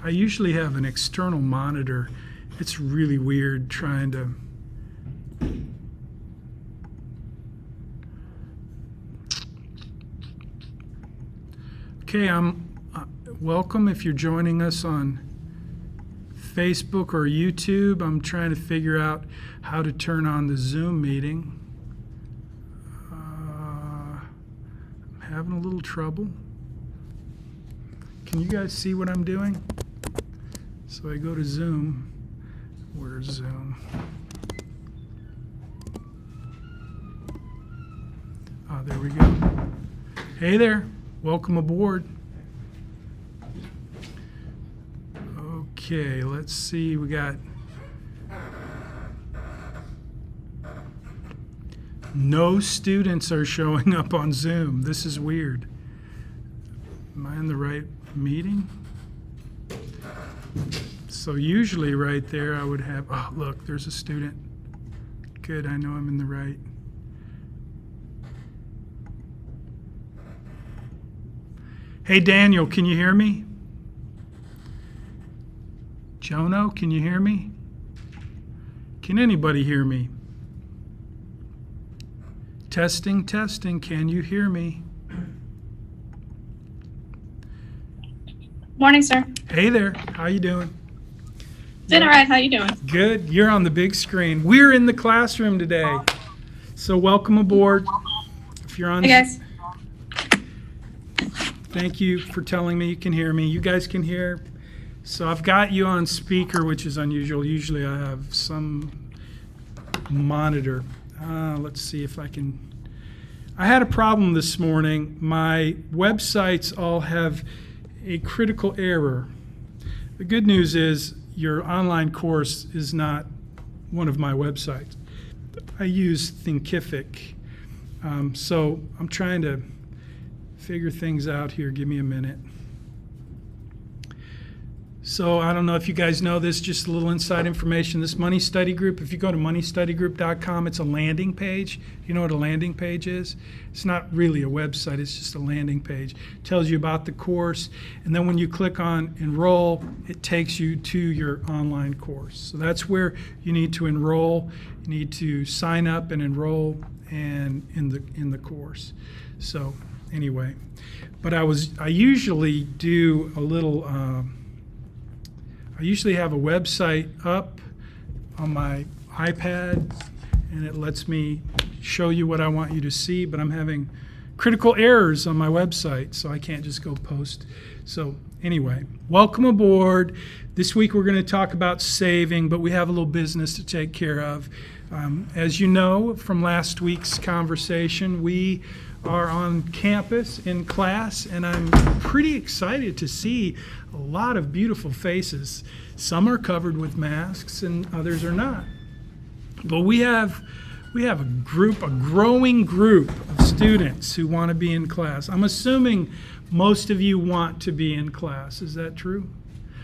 I usually have an external monitor. It's really weird trying to... Okay, welcome if you're joining us on Facebook or YouTube. I'm trying to figure out how to turn on the Zoom meeting. I'm having a little trouble. Can you guys see what I'm doing? So I go to Zoom. Where's Zoom? Oh, there we go. Hey there. Welcome aboard. Okay, let's see. We got no students are showing up on Zoom. This is weird. Am I in the right meeting? So usually right there I would have, oh look, there's a student. Good, I know I'm in the right. Hey Daniel, can you hear me? Jono, can you hear me? Can anybody hear me? Testing, testing, can you hear me? Morning, sir. Hey there, how you doing? Doing all right. How you doing? Good, you're on the big screen. We're in the classroom today. So welcome aboard. If you're on... Hey, guys. Thank you for telling me you can hear me. You guys can hear. So I've got you on speaker, which is unusual. Usually I have some monitor. Let's see if I can. I had a problem this morning. My websites all have a critical error. The good news is your online course is not one of my websites. I use Thinkific. So I'm trying to figure things out here. Give me a minute. So I don't know if you guys know this, just a little inside information. This Money Study Group, if you go to moneystudygroup.com, it's a landing page. You know what a landing page is? It's not really a website, it's just a landing page. It tells you about the course, and then when you click on enroll, it takes you to your online course. So that's where you need to enroll. You need to sign up and enroll and in the course. So anyway, but I usually do a little I usually have a website up on my iPad and it lets me show you what I want you to see, but I'm having critical errors on my website, so I can't just go post. So anyway, welcome aboard. This week we're going to talk about saving, but we have a little business to take care of. As you know from last week's conversation, we are on campus in class, and I'm pretty excited to see a lot of beautiful faces. Some are covered with masks and others are not. But we have a growing group of students who want to be in class. I'm assuming most of you want to be in class. Is that true?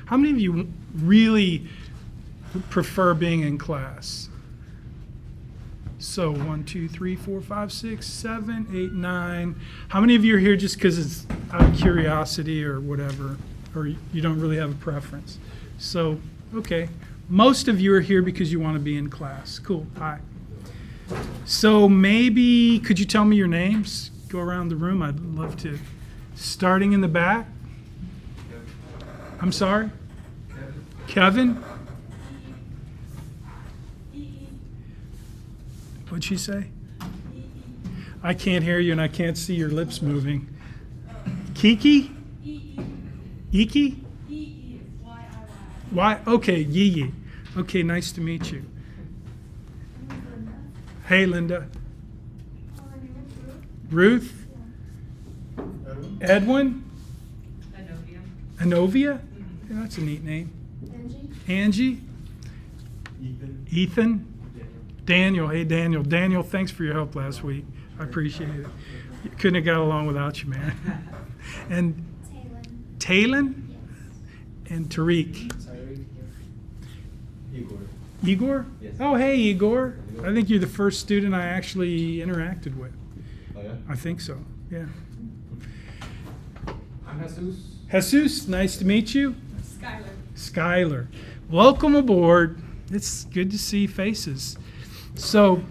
How many of you really prefer being in class? So 1, 2, 3, 4, 5, 6, 7, 8, 9. How many of you are here just because it's out of curiosity or whatever, or you don't really have a preference? So, okay. Most of you are here because you want to be in class. Cool. Hi. So maybe, could you tell me your names? Go around the room. I'd love to. Starting in the back. I'm sorry? Kevin? What'd she say? I can't hear you and I can't see your lips moving. Kiki? Iki? Why? Okay, Yee. Okay, nice to meet you. Hey, Linda. Ruth? Edwin? Anovia? Yeah, that's a neat name. Angie? Ethan? Daniel. Hey, Daniel. Daniel, thanks for your help last week. I appreciate it. You couldn't have got along without you, man. And Talon? And Tariq. Igor? Yes. Oh, hey, Igor. I think you're the first student I actually interacted with. Oh, yeah? I think so, yeah. I'm Jesus. Jesus, nice to meet you. Skylar. Welcome aboard. It's good to see faces. So,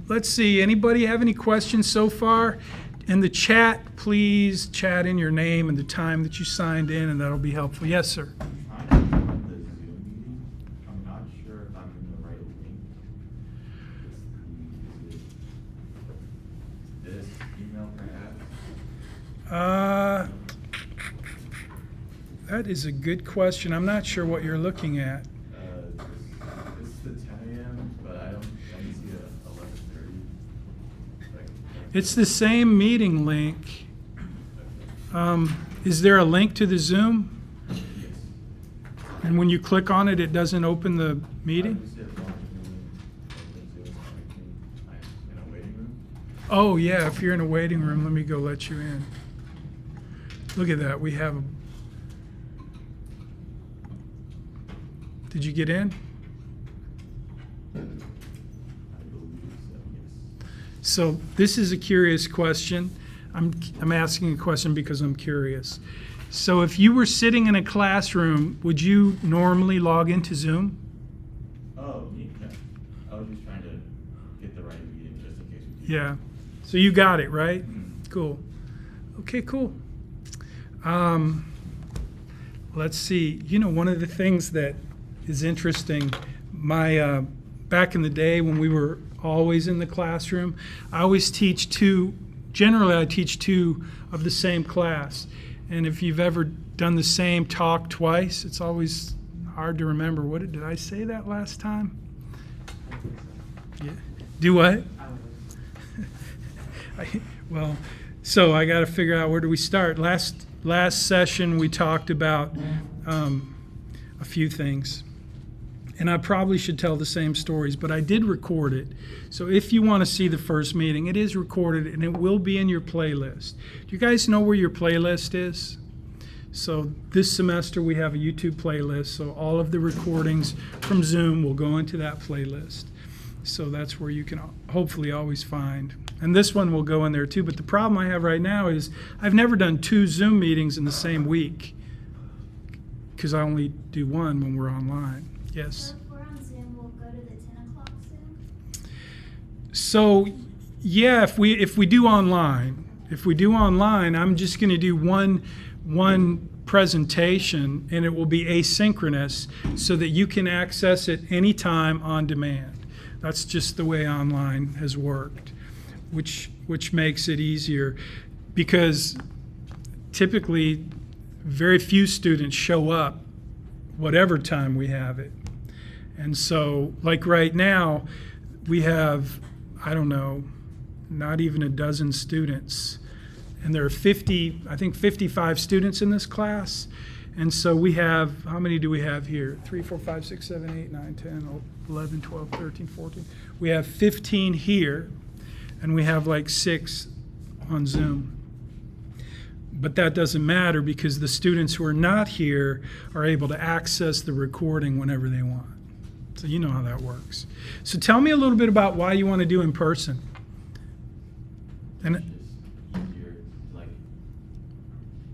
let's see. Anybody have any questions so far? In the chat, please chat in your name and the time that you signed in, and that'll be helpful. Yes, sir. I'm not sure if I'm in the right link. This email perhaps? That is a good question. I'm not sure what you're looking at. This is the 10 a.m., but I don't see a 11:30. It's the same meeting link. Is there a link to the Zoom? Yes. And when you click on it, it doesn't open the meeting? In a waiting room? Oh, yeah, if you're in a waiting room, let me go let you in. Look at that, we have a... Did you get in? I believe so, yes. So this is a curious question. I'm asking a question because I'm curious. So if you were sitting in a classroom, would you normally log into Zoom? Oh, me? No. I was just trying to get the right meeting just in case we do. Yeah. So you got it, right? Mhm. Cool. Okay, cool. Let's see. You know, one of the things that is interesting, back in the day when we were always in the classroom, I always teach generally I teach two of the same class. And if you've ever done the same talk twice, it's always hard to remember. Did I say that last time? Yeah. Do what? So I got to figure out where do we start. Last session we talked about a few things. And I probably should tell the same stories, but I did record it. So if you want to see the first meeting, it is recorded and it will be in your playlist. Do you guys know where your playlist is? So this semester we have a YouTube playlist, so all of the recordings from Zoom will go into that playlist. So that's where you can hopefully always find. And this one will go in there too, but the problem I have right now is I've never done 2 Zoom meetings in the same week because I only do one when we're online. Yes. So if we're on Zoom, we'll go to the 10 o'clock Zoom? So yeah, if we do online, I'm just going to do one presentation and it will be asynchronous so that you can access it anytime on demand. That's just the way online has worked, which makes it easier because typically very few students show up whatever time we have it. And so, like right now, we have, I don't know, not even a dozen students. And there are 55 students in this class. And so we have, how many do we have here? 3, 4, 5, 6, 7, 8, 9, 10, 11, 12, 13, 14. We have 15 here, and we have like 6 on Zoom. But that doesn't matter because the students who are not here are able to access the recording whenever they want. So you know how that works. So tell me a little bit about why you want to do in person. And Just easier to like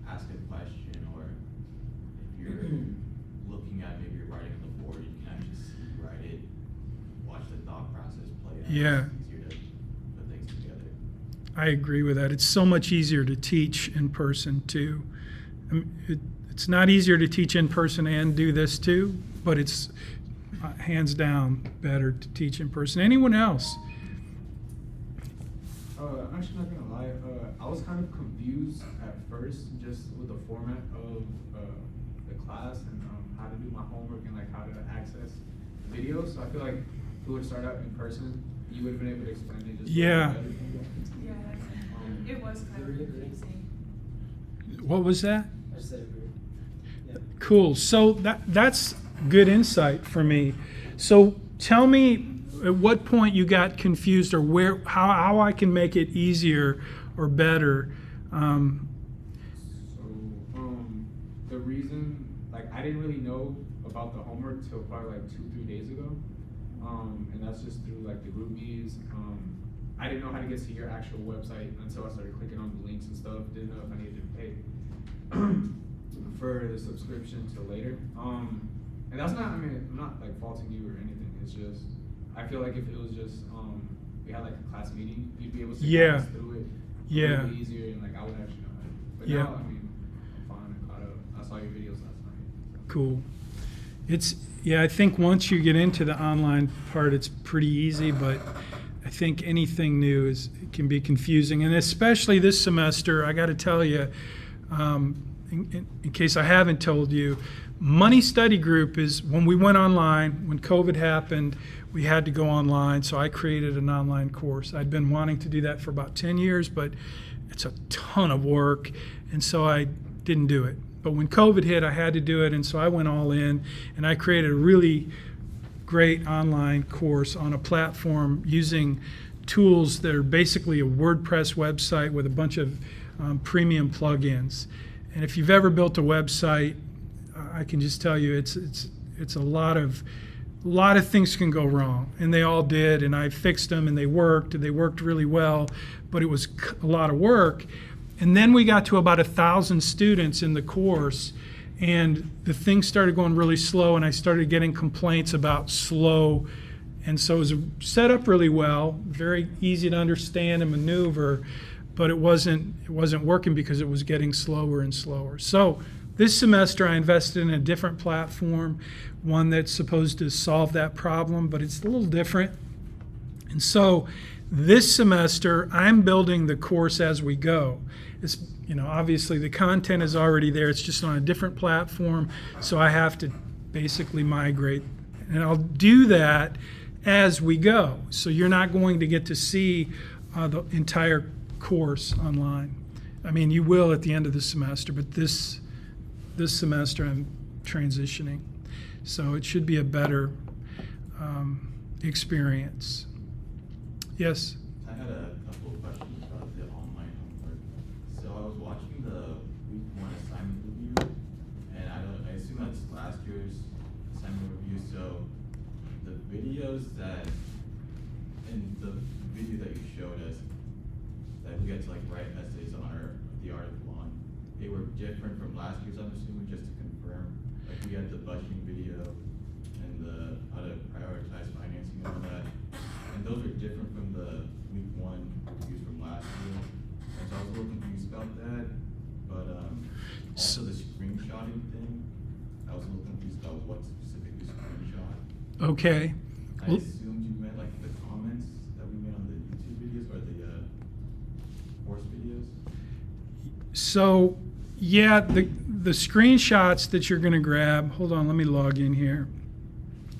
ask a question, or if you're looking at maybe you're writing on the board, you can actually see, write it, watch the thought process play out. Yeah. It's easier to put things together. I agree with that. It's so much easier to teach in person too. It's not easier to teach in person and do this too, but it's hands down better to teach in person. Anyone else? I'm actually not gonna lie. I was kind of confused at first, just with the format of the class and how to do my homework and like how to access videos. So I feel like if we would start out in person, you would have been able to explain it just Yeah. better. Yeah, it was kind of confusing. What was that? I just said yeah. Cool. So that's good insight for me. So tell me at what point you got confused or how I can make it easier or better. The reason, like, I didn't really know about the homework till probably like 2-3 days ago, and that's just through like the groupies. I didn't know how to get to your actual website until I started clicking on the links and stuff. Didn't know if I needed to pay defer the subscription to later. And that's not, I mean, I'm not like faulting you or anything. It's just, I feel like if it was just, we had like a class meeting, you'd be able to Yeah. guide us through it a Yeah. little bit easier, and like I would actually know how to. But Yeah. now, I mean, I'm fine. I caught up. I saw your videos last night. So. Cool. I think once you get into the online part, it's pretty easy, but I think anything new it can be confusing. And especially this semester, I got to tell you, in case I haven't told you, Money Study Group is when we went online, when COVID happened, we had to go online. So I created an online course. I'd been wanting to do that for about 10 years, but it's a ton of work. And so I didn't do it. But when COVID hit, I had to do it, and so I went all in, and I created a really great online course on a platform using tools that are basically a WordPress website with a bunch of premium plugins. And if you've ever built a website, I can just tell you it's a lot of things can go wrong, and they all did, and I fixed them, and they worked really well, but it was a lot of work. And then we got to about 1,000 students in the course, and the thing started going really slow, and I started getting complaints about slow. And so it was set up really well, very easy to understand and maneuver, but it wasn't working because it was getting slower and slower. So this semester I invested in a different platform, one that's supposed to solve that problem, but it's a little different. And so this semester I'm building the course as we go. It's, obviously the content is already there. It's just on a different platform. So I have to basically migrate. And I'll do that as we go. So you're not going to get to see the entire course online. I mean, you will at the end of the semester, but this semester I'm transitioning. So it should be a better experience. Yes? I had a couple of questions about the online homework. So I was watching the week 1 assignment review, and I assume that's last year's assignment review. So the videos in the video that you showed us, that we had to like write essays on the article on, they were different from last year's, I'm assuming, just to confirm. Like we had the budgeting video and the how to prioritize financing and all that. And those are different from the week 1 reviews from last year. And so I was a little confused about that. But also the screenshotting thing, I was a little confused about what specifically screenshot. Okay. I assumed you meant like the comments that we made on the YouTube videos or the course videos. So, yeah, the screenshots that you're going to grab, hold on, let me log in here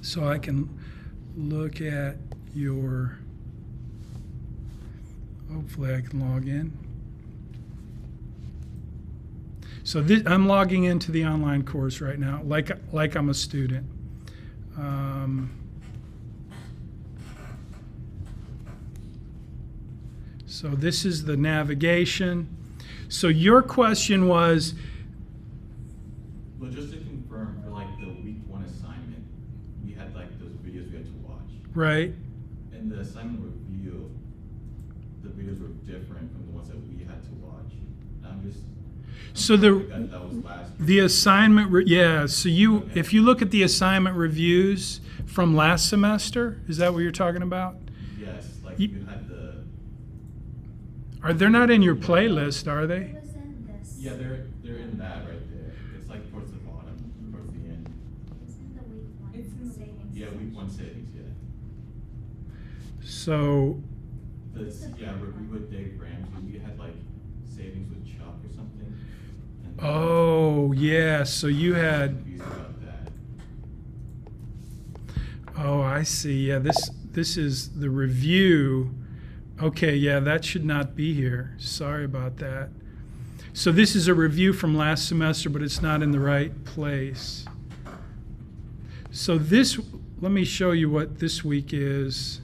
so I can look at your, hopefully I can log in. So I'm logging into the online course right now, like I'm a student. So this is the navigation. So your question was, Well, just to confirm, for like the week 1 assignment, we had like those videos we had to watch. right? In the assignment review, the videos were different from the ones that we had to watch. I'm just So that was last year. the assignment, yeah, so if you look at the assignment reviews from last semester, is that what you're talking about? Yes, like Ye- you had the They're not in your playlist, are It they? was in this. yeah they're in that right there. It's like towards the bottom, towards the end. It's in the week 1. It's in the savings. Yeah, week 1 savings. Yeah. So, Review with Dave Ramsey. We had like savings with Chuck or something. And oh, yeah, so you had, confused about that. oh, I see, yeah, this is the review. Okay, yeah, that should not be here. Sorry about that. So this is a review from last semester, but it's not in the right place. So let me show you what this week is.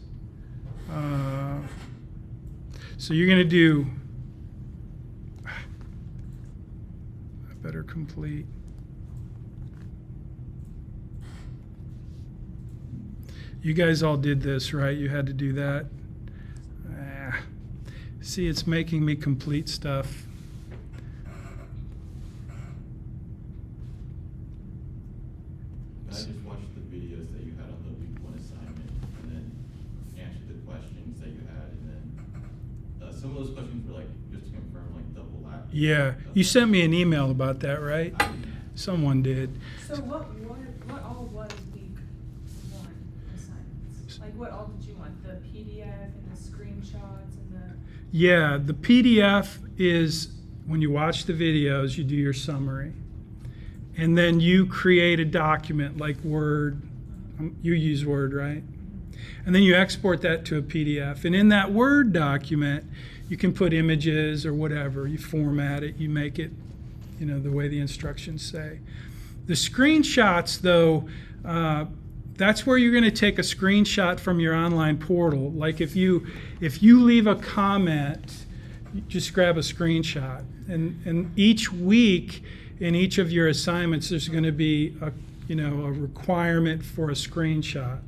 So you're going to do, I better complete. You guys all did this, right? You had to do that. See, it's making me complete stuff. some of those questions were like, just to confirm, like double lapping. Yeah, you sent me an email about that, right? I didn't. Someone did. So what all was week one assignments? Like what all did you want? The PDF and the screenshots and the, Yeah, the PDF is when you watch the videos, you do your summary. And then you create a document like Word. You use Word, right? And then you export that to a PDF. And in that Word document, you can put images or whatever. You format it, you make it, the way the instructions say. The screenshots, though, that's where you're going to take a screenshot from your online portal. Like if you leave a comment, you just grab a screenshot. And each week in each of your assignments, there's going to be a requirement for a screenshot.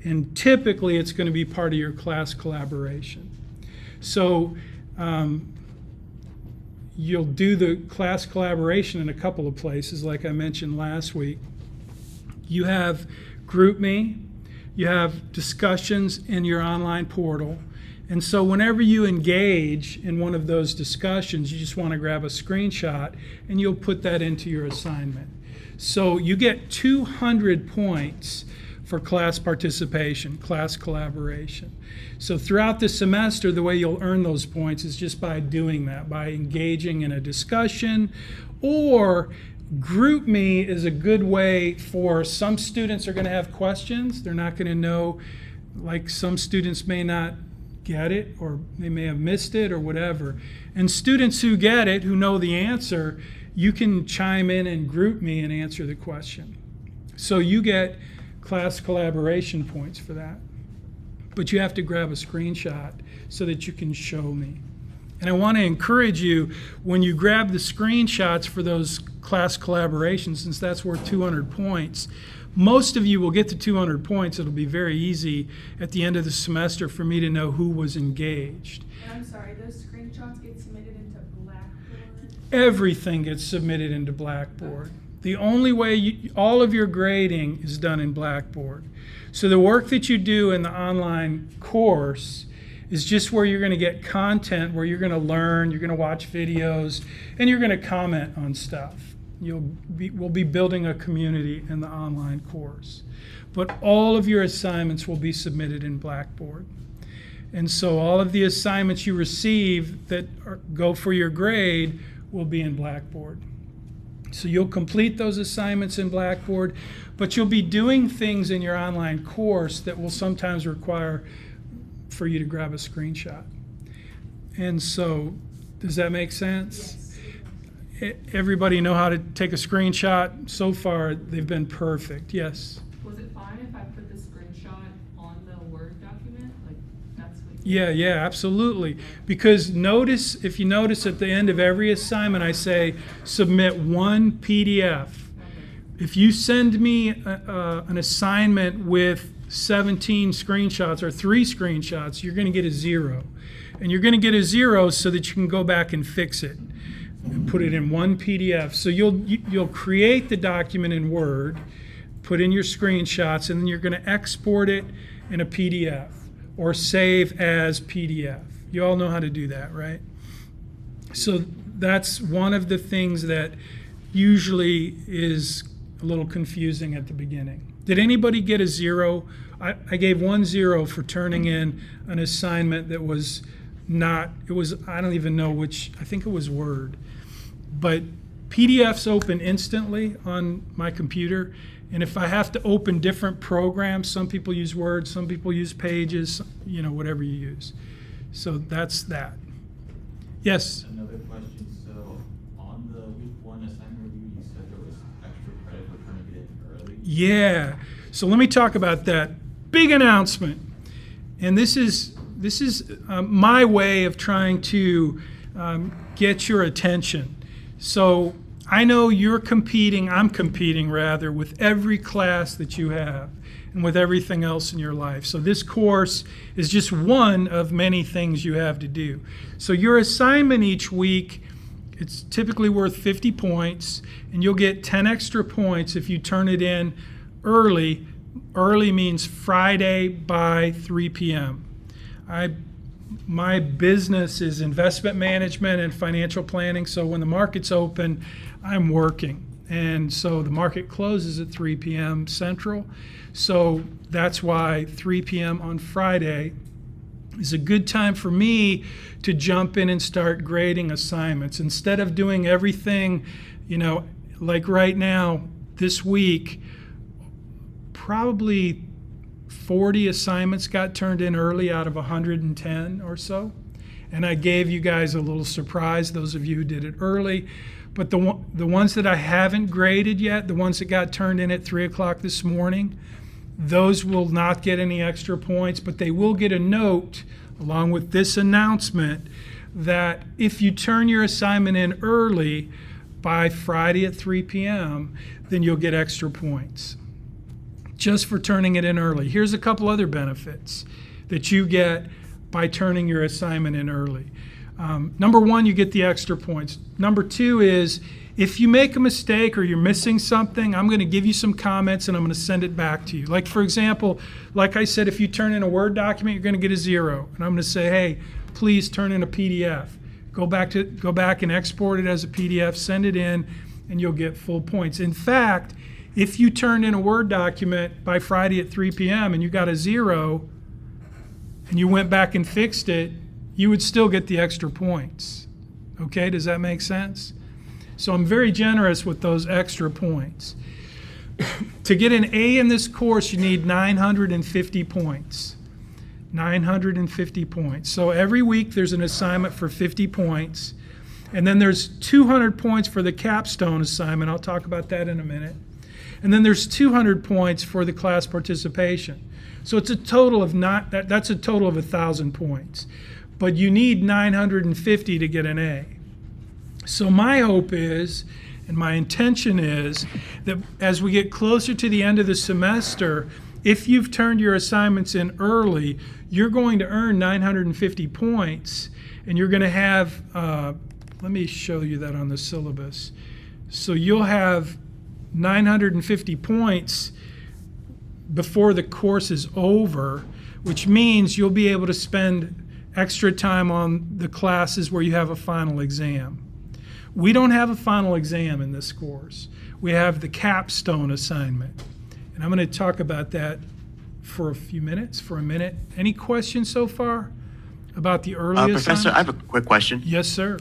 And typically it's going to be part of your class collaboration. So you'll do the class collaboration in a couple of places, like I mentioned last week. You have GroupMe, you have discussions in your online portal. And so whenever you engage in one of those discussions, you just want to grab a screenshot and you'll put that into your assignment. So you get 200 points for class participation, class collaboration. So throughout the semester, the way you'll earn those points is just by doing that, by engaging in a discussion. Or GroupMe is a good way for some students are going to have questions. They're not going to know, like some students may not get it or they may have missed it or whatever. And students who get it, who know the answer, you can chime in and GroupMe and answer the question. So you get class collaboration points for that. But you have to grab a screenshot so that you can show me. And I want to encourage you, when you grab the screenshots for those class collaborations, since that's worth 200 points, most of you will get to 200 points. It'll be very easy at the end of the semester for me to know who was engaged. and I'm sorry, those screenshots get submitted into Blackboard? Everything gets submitted into Blackboard. The only way all of your grading is done in Blackboard. So the work that you do in the online course is just where you're going to get content, where you're going to learn, you're going to watch videos, and you're going to comment on stuff. We'll be building a community in the online course. But all of your assignments will be submitted in Blackboard. And so all of the assignments you receive that go for your grade will be in Blackboard. So you'll complete those assignments in Blackboard, but you'll be doing things in your online course that will sometimes require for you to grab a screenshot. And so, does that make sense? Yes. Everybody know how to take a screenshot? So far, they've been perfect. Yes? Was it fine if I put the screenshot on the Word document? Like, that's what Yeah, absolutely. Because if you notice at the end of every assignment, I say, submit one PDF. If you send me an assignment with 17 screenshots or 3 screenshots, you're going to get a 0. And you're going to get a 0 so that you can go back and fix it and put it in one PDF. So you'll create the document in Word, put in your screenshots, and then you're going to export it in a PDF or save as PDF. You all know how to do that, right? So that's one of the things that usually is a little confusing at the beginning. Did anybody get a 0? I gave 1 0 for turning in an assignment that was not, I don't even know which, I think it was Word. But PDFs open instantly on my computer. And if I have to open different programs, some people use Word, some people use Pages, whatever you use. So that's that. Yes? Another question, so on the week 1 assignment review, you said there was extra credit for trying to get in early? Yeah. So let me talk about that. Big announcement. And this is my way of trying to get your attention. So I know I'm competing rather, with every class that you have and with everything else in your life. So this course is just one of many things you have to do. So your assignment each week, it's typically worth 50 points, and you'll get 10 extra points if you turn it in early. Early means Friday by 3 p.m. I my business is investment management and financial planning. So when the market's open, I'm working. And so the market closes at 3 p.m. Central. So that's why 3 p.m. on Friday is a good time for me to jump in and start grading assignments. Instead of doing everything, like right now, this week, probably 40 assignments got turned in early out of 110 or so. And I gave you guys a little surprise, those of you who did it early. But the ones that I haven't graded yet, the ones that got turned in at 3 o'clock this morning, those will not get any extra points, but they will get a note along with this announcement that if you turn your assignment in early by Friday at 3 p.m., then you'll get extra points just for turning it in early. Here's a couple other benefits that you get by turning your assignment in early. Number one, you get the extra points. Number two is if you make a mistake or you're missing something, I'm going to give you some comments and I'm going to send it back to you. Like, for example, like I said, if you turn in a Word document, you're going to get a 0. And I'm going to say, hey, please turn in a PDF. Go back and export it as a PDF, send it in, and you'll get full points. In fact, if you turned in a Word document by Friday at 3 p.m. and you got a 0 and you went back and fixed it, you would still get the extra points. Okay, does that make sense? So I'm very generous with those extra points. To get an A in this course, you need 950 points. 950 points. So every week there's an assignment for 50 points. And then there's 200 points for the capstone assignment. I'll talk about that in a minute. And then there's 200 points for the class participation. So it's a total of that's a total of 1,000 points. But you need 950 to get an A. So my hope is, and my intention is, that as we get closer to the end of the semester, if you've turned your assignments in early, you're going to earn 950 points, and you're going to have, let me show you that on the syllabus. So you'll have 950 points before the course is over, which means you'll be able to spend extra time on the classes where you have a final exam. We don't have a final exam in this course. We have the capstone assignment. And I'm going to talk about that for a minute. Any questions so far about the early assignment? Professor, I have a quick question. Yes, sir.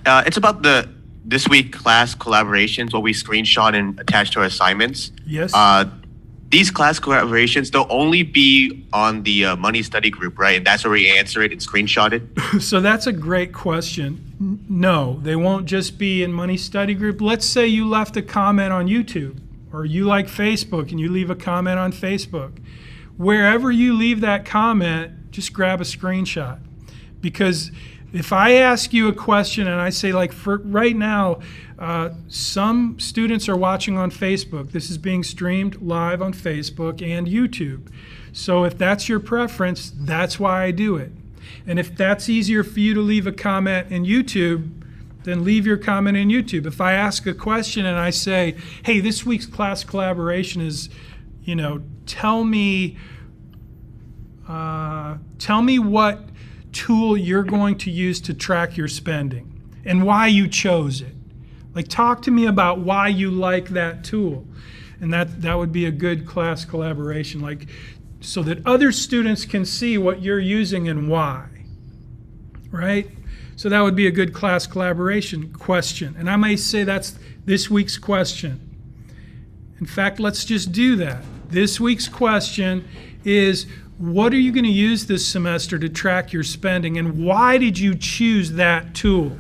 It's about this week class collaborations, what we screenshot and attach to our assignments. Yes. These class collaborations, they'll only be on the money study group, right? And that's where we answer it and screenshot it? So that's a great question. No, they won't just be in money study group. Let's say you left a comment on YouTube, or you like Facebook and you leave a comment on Facebook. Wherever you leave that comment, just grab a screenshot. Because if I ask you a question and I say, like, for right now, some students are watching on Facebook. This is being streamed live on Facebook and YouTube. So if that's your preference, that's why I do it. And if that's easier for you to leave a comment in YouTube, then leave your comment in YouTube. If I ask a question and I say, hey, this week's class collaboration is, tell me what tool you're going to use to track your spending and why you chose it. Like, talk to me about why you like that tool. And that would be a good class collaboration, like, so that other students can see what you're using and why, right? So that would be a good class collaboration question. And I may say that's this week's question. In fact, let's just do that. This week's question is, what are you going to use this semester to track your spending, and why did you choose that tool?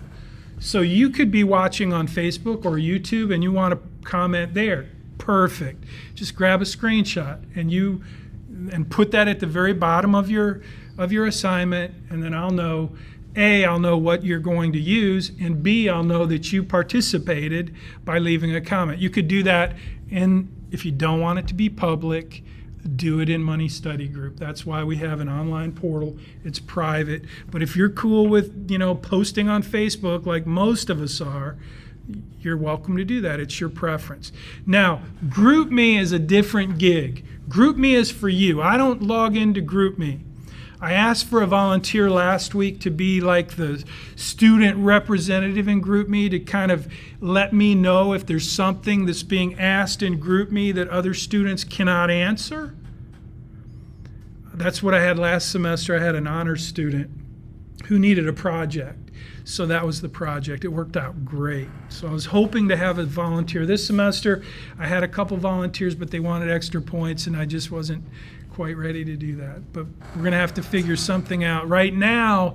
So you could be watching on Facebook or YouTube and you want to comment there. Perfect. Just grab a screenshot and put that at the very bottom of your assignment, and then I'll know, A, I'll know what you're going to use, and B, I'll know that you participated by leaving a comment. You could do that if you don't want it to be public, do it in Money Study Group. That's why we have an online portal. It's private. But if you're cool with, posting on Facebook like most of us are, you're welcome to do that. It's your preference. Now, GroupMe is a different gig. GroupMe is for you. I don't log into GroupMe. I asked for a volunteer last week to be like the student representative in GroupMe, to kind of let me know if there's something that's being asked in GroupMe that other students cannot answer. That's what I had last semester. I had an honors student who needed a project. So that was the project. It worked out great. So I was hoping to have a volunteer this semester. I had a couple volunteers, but they wanted extra points, and I just wasn't quite ready to do that. But we're going to have to figure something out. Right now,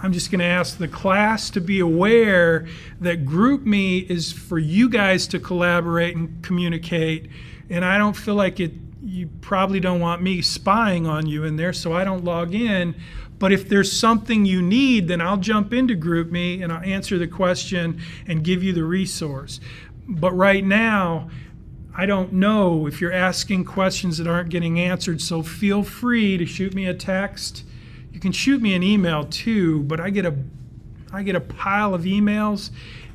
I'm just going to ask the class to be aware that GroupMe is for you guys to collaborate and communicate, and I don't feel like you probably don't want me spying on you in there, so I don't log in. But if there's something you need, then I'll jump into GroupMe and I'll answer the question and give you the resource. But right now, I don't know if you're asking questions that aren't getting answered, so feel free to shoot me a text. You can shoot me an email too, but I get a pile of emails.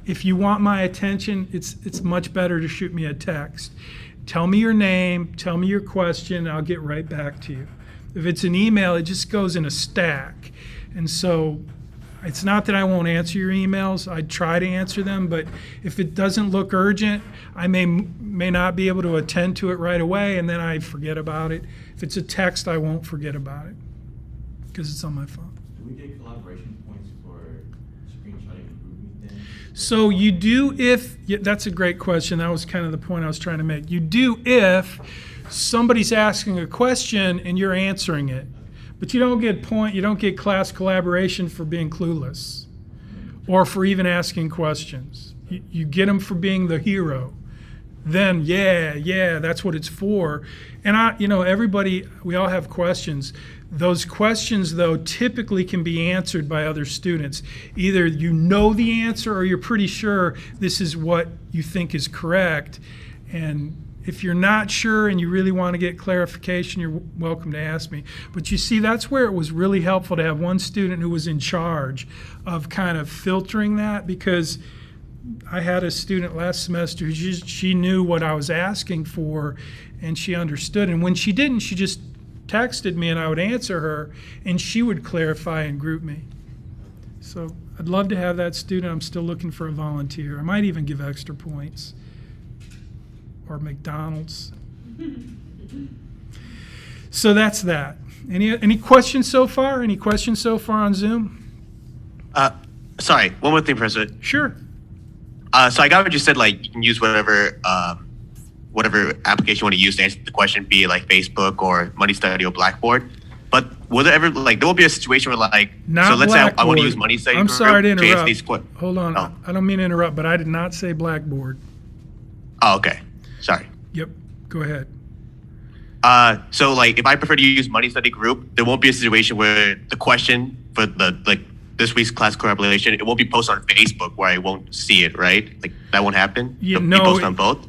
If you want my attention, it's much better to shoot me a text. Tell me your name, tell me your question, and I'll get right back to you. If it's an email, it just goes in a stack. And so it's not that I won't answer your emails. I try to answer them, but if it doesn't look urgent, I may not be able to attend to it right away, and then I forget about it. If it's a text, I won't forget about it because it's on my phone. Do we get collaboration points for screenshotting GroupMe then? So you do if, yeah, that's a great question. That was kind of the point I was trying to make. You do if somebody's asking a question and you're answering it. But you don't get class collaboration for being clueless or for even asking questions. You get them for being the hero. Then, yeah, that's what it's for. And everybody, we all have questions. Those questions, though, typically can be answered by other students. Either you know the answer or you're pretty sure this is what you think is correct. And if you're not sure and you really want to get clarification, you're welcome to ask me. But you see, that's where it was really helpful to have one student who was in charge of kind of filtering that, because I had a student last semester who she knew what I was asking for and she understood. And when she didn't, she just texted me and I would answer her and she would clarify and group me. So I'd love to have that student. I'm still looking for a volunteer. I might even give extra points. Or McDonald's. So that's that. Any questions so far? Any questions so far on Zoom? Sorry, one more thing, President. Sure. So I got what you said, like you can use whatever application you want to use to answer the question, be it like Facebook or Money Study or Blackboard. But will there ever, like, there will be a situation where, like, Not so let's say I want Blackboard. to use Money Study. I'm sorry to answer interrupt. these Hold on. Oh. I don't mean to interrupt, but I did not say Blackboard. Oh, okay. Sorry. Yep. Go ahead. So like if I prefer to use Money Study Group, there won't be a situation where the question for this week's class collaboration, it won't be posted on Facebook where I won't see it, right? Like that won't happen? Yeah, It'll no, be posted on both?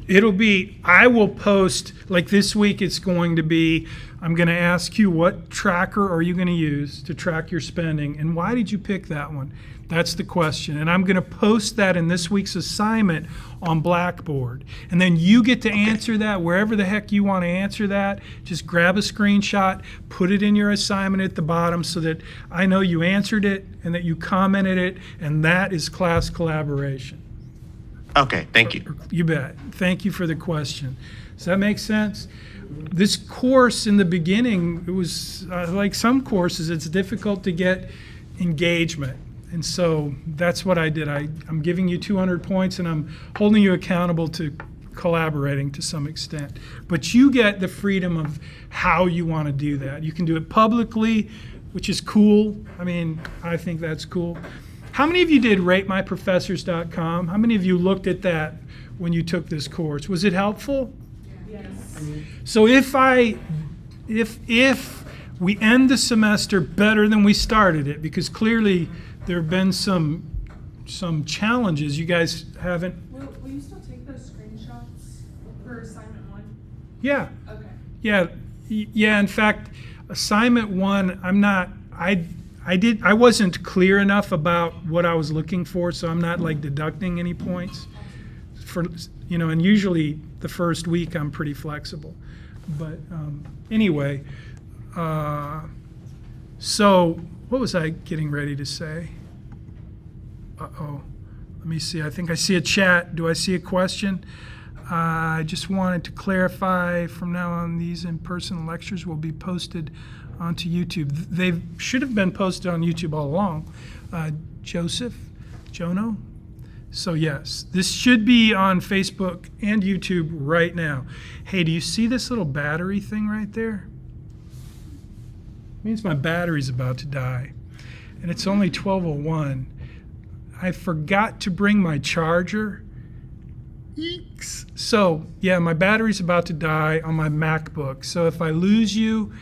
I will post, like this week it's going to be, I'm going to ask you what tracker are you going to use to track your spending and why did you pick that one? That's the question. And I'm going to post that in this week's assignment on Blackboard. And then you get to answer that wherever the heck you want to answer that. Just grab a screenshot, put it in your assignment at the bottom so that I know you answered it and that you commented it, and that is class collaboration. Okay, thank you. You bet. Thank you for the question. Does that make sense? This course in the beginning, it was like some courses, it's difficult to get engagement. And so that's what I did. I'm giving you 200 points and I'm holding you accountable to collaborating to some extent. But you get the freedom of how you want to do that. You can do it publicly, which is cool. I mean, I think that's cool. How many of you did ratemyprofessors.com? How many of you looked at that when you took this course? Was it helpful? Yes. So if we end the semester better than we started it, because clearly there have been some challenges. You guys haven't. Will you still take those screenshots for assignment 1? Yeah. Okay. Yeah. In fact, assignment 1, I wasn't clear enough about what I was looking for, so I'm not like deducting any points for, and usually the first week I'm pretty flexible. But anyway, So what was I getting ready to say? Uh-oh. Let me see. I think I see a chat. Do I see a question? I just wanted to clarify from now on, these in-person lectures will be posted onto YouTube. They should have been posted on YouTube all along. Jono? So yes, this should be on Facebook and YouTube right now. Hey, do you see this little battery thing right there? Means my battery's about to die. And it's only 12:01. I forgot to bring my charger. Eeks. So, yeah, my battery's about to die on my MacBook. So if I lose you,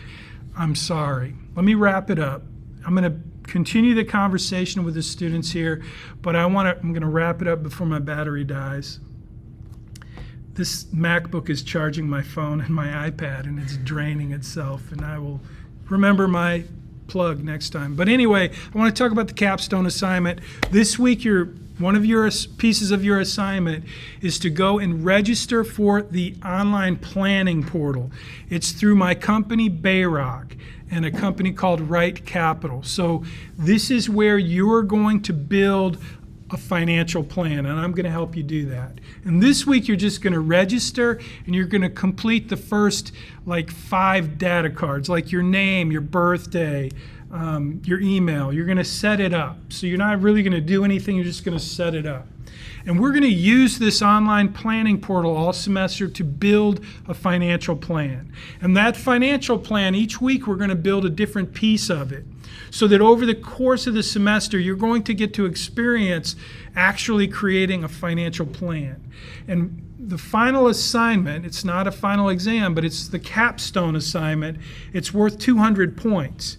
I'm sorry. Let me wrap it up. I'm going to continue the conversation with the students here, but I'm going to wrap it up before my battery dies. This MacBook is charging my phone and my iPad, and it's draining itself, and I will remember my plug next time. But anyway, I want to talk about the capstone assignment. This week, one of your pieces of your assignment is to go and register for the online planning portal. It's through my company, Bayrock, and a company called Right Capital. So this is where you're going to build a financial plan, and I'm going to help you do that. And this week you're just going to register, and you're going to complete the first 5 data cards, like your name, your birthday, your email. You're going to set it up. So you're not really going to do anything, you're just going to set it up. And we're going to use this online planning portal all semester to build a financial plan. And that financial plan, each week we're going to build a different piece of it, so that over the course of the semester you're going to get to experience actually creating a financial plan. And the final assignment, it's not a final exam, but it's the capstone assignment. It's worth 200 points.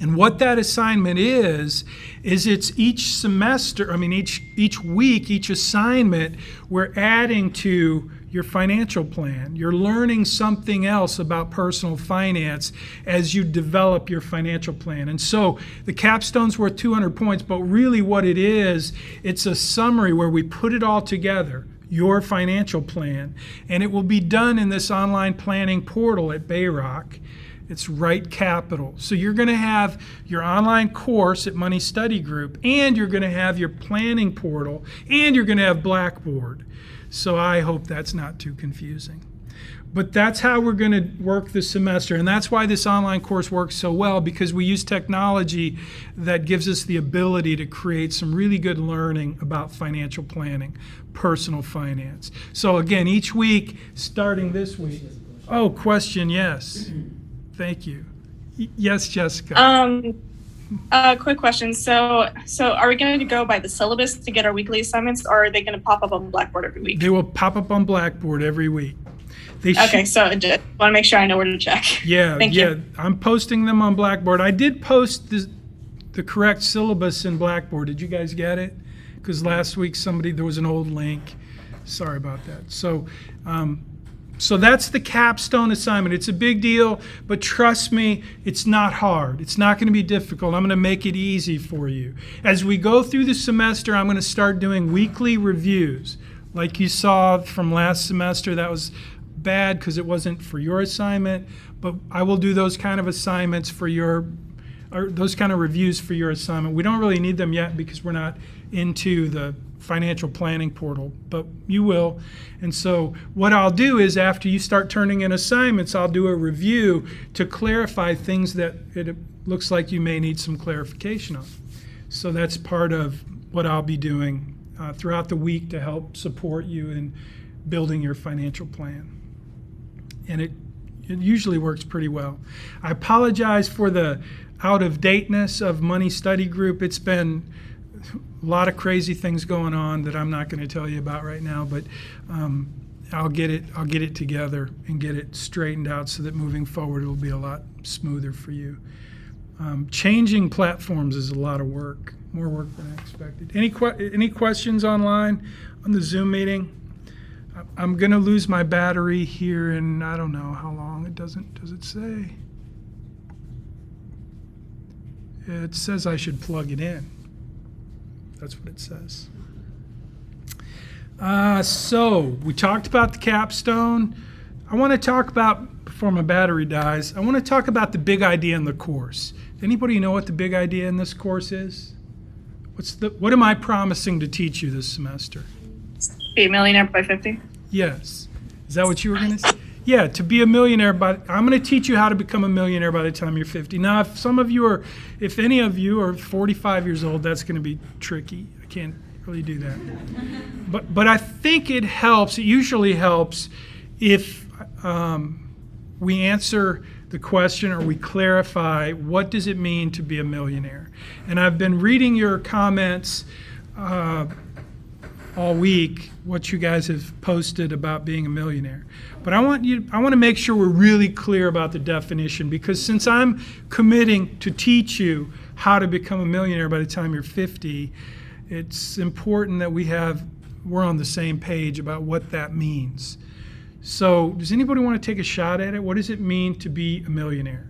And what that assignment is it's each semester, each week, each assignment, we're adding to your financial plan. You're learning something else about personal finance as you develop your financial plan. And so the capstone's worth 200 points, but really what it is, it's a summary where we put it all together, your financial plan, and it will be done in this online planning portal at Bayrock. It's Right Capital. So you're going to have your online course at Money Study Group, and you're going to have your planning portal, and you're going to have Blackboard. So I hope that's not too confusing. But that's how we're going to work this semester, and that's why this online course works so well, because we use technology that gives us the ability to create some really good learning about financial planning, personal finance. So again, each week, starting this week. Oh, question, yes. Thank you. Yes, Jessica. Quick question. So are we going to go by the syllabus to get our weekly assignments, or are they going to pop up on Blackboard every week? They will pop up on Blackboard every week. Okay, so I just want to make sure I know where to check. Yeah, Thank you. I'm posting them on Blackboard. I did post the correct syllabus in Blackboard. Did you guys get it? Because last week there was an old link. Sorry about that. So that's the capstone assignment. It's a big deal, but trust me, it's not hard. It's not going to be difficult. I'm going to make it easy for you. As we go through the semester, I'm going to start doing weekly reviews. Like you saw from last semester, that was bad because it wasn't for your assignment, but I will do those kind of assignments those kind of reviews for your assignment. We don't really need them yet because we're not into the financial planning portal, but you will. And so what I'll do is, after you start turning in assignments, I'll do a review to clarify things that it looks like you may need some clarification on. So that's part of what I'll be doing throughout the week to help support you in building your financial plan. And it usually works pretty well. I apologize for the out-of-dateness of Money Study Group. It's been a lot of crazy things going on that I'm not going to tell you about right now, but I'll get it together and get it straightened out so that moving forward it will be a lot smoother for you. Changing platforms is a lot of work, more work than I expected. Any questions online on the Zoom meeting? I'm going to lose my battery here in, I don't know how long. Does it say? It says I should plug it in. That's what it says. So we talked about the capstone. I want to talk about, before my battery dies, I want to talk about the big idea in the course. Does anybody know what the big idea in this course is? What am I promising to teach you this semester? Be a millionaire by 50. Yes. Is that what you were going to say? Yeah, to be a millionaire, I'm going to teach you how to become a millionaire by the time you're 50. Now, if any of you are 45 years old, that's going to be tricky. I can't really do that. But I think it usually helps if we answer the question or we clarify what does it mean to be a millionaire. And I've been reading your comments all week, what you guys have posted about being a millionaire. But I want to make sure we're really clear about the definition, because since I'm committing to teach you how to become a millionaire by the time you're 50, it's important that we're on the same page about what that means. So does anybody want to take a shot at it? What does it mean to be a millionaire?